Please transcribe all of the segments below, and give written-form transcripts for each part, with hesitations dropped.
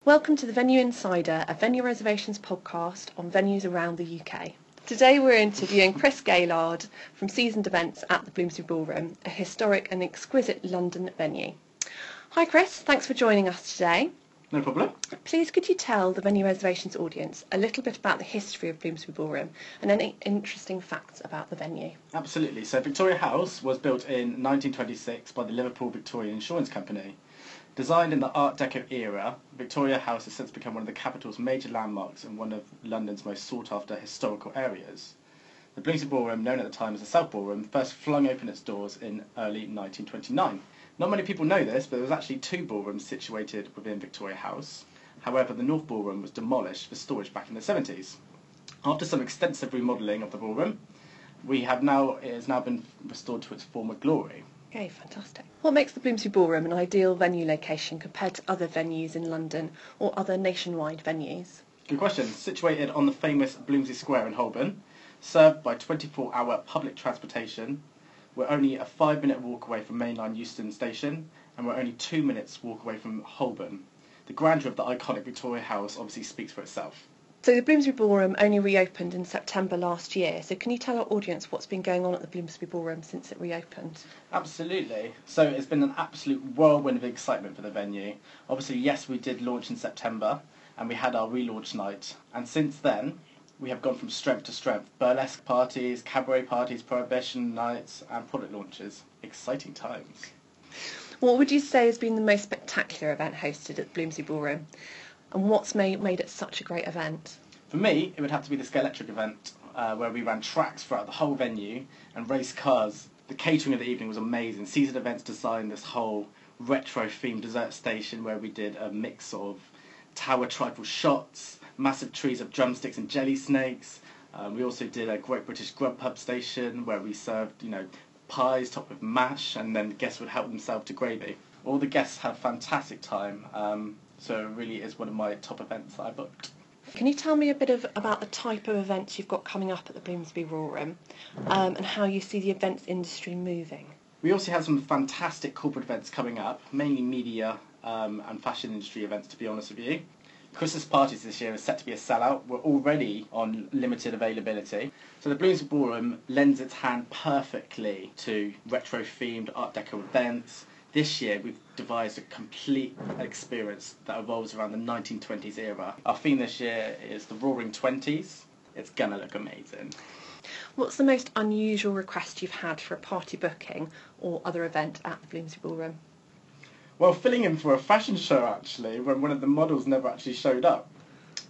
Welcome to the Venue Insider, a Venue Reservations podcast on venues around the UK. Today we're interviewing Chris Gaylard from Seasoned Events at the Bloomsbury Ballroom, a historic and exquisite London venue. Hi Chris, thanks for joining us today. No problem. Please could you tell the Venue Reservations audience a little bit about the history of Bloomsbury Ballroom and any interesting facts about the venue? Absolutely. So Victoria House was built in 1926 by the Liverpool Victoria Insurance Company. Designed in the Art Deco era, Victoria House has since become one of the capital's major landmarks and one of London's most sought-after historical areas. The Bloomsbury Ballroom, known at the time as the South Ballroom, first flung open its doors in early 1929. Not many people know this, but there was actually two ballrooms situated within Victoria House. However, the North Ballroom was demolished for storage back in the 70s. After some extensive remodelling of the ballroom, it has now been restored to its former glory. Okay, fantastic. What makes the Bloomsbury Ballroom an ideal venue location compared to other venues in London or other nationwide venues? Good question. Situated on the famous Bloomsbury Square in Holborn, served by 24-hour public transportation, we're only a 5-minute walk away from mainline Euston Station, and we're only 2 minutes walk away from Holborn. The grandeur of the iconic Victoria House obviously speaks for itself. So the Bloomsbury Ballroom only reopened in September last year, so can you tell our audience what's been going on at the Bloomsbury Ballroom since it reopened? Absolutely. So it's been an absolute whirlwind of excitement for the venue. Obviously, yes, we did launch in September, and we had our relaunch night, and since then we have gone from strength to strength. Burlesque parties, cabaret parties, prohibition nights, and product launches. Exciting times. What would you say has been the most spectacular event hosted at the Bloomsbury Ballroom? And what's made it such a great event? For me, it would have to be the Scalextric event, where we ran tracks throughout the whole venue and raced cars. The catering of the evening was amazing. Seasoned Events designed this whole retro-themed dessert station where we did a mix of tower trifle shots, massive trees of drumsticks and jelly snakes. We also did a Great British Grub Pub station where we served, pies topped with mash, and then guests would help themselves to gravy. All the guests had a fantastic time. So it really is one of my top events that I booked. Can you tell me a bit about the type of events you've got coming up at the Bloomsbury Ballroom and how you see the events industry moving? We also have some fantastic corporate events coming up, mainly media and fashion industry events, to be honest with you. Christmas parties this year are set to be a sellout. We're already on limited availability. So the Bloomsbury Ballroom lends its hand perfectly to retro-themed Art Deco events. This year we've devised a complete experience that revolves around the 1920s era. Our theme this year is the Roaring Twenties. It's gonna look amazing. What's the most unusual request you've had for a party booking or other event at the Bloomsbury Ballroom? Well, filling in for a fashion show actually, when one of the models never actually showed up.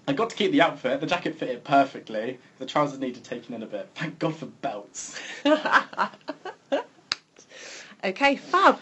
I got to keep the outfit, the jacket fitted perfectly, the trousers needed taking in a bit. Thank God for belts. Okay, fab.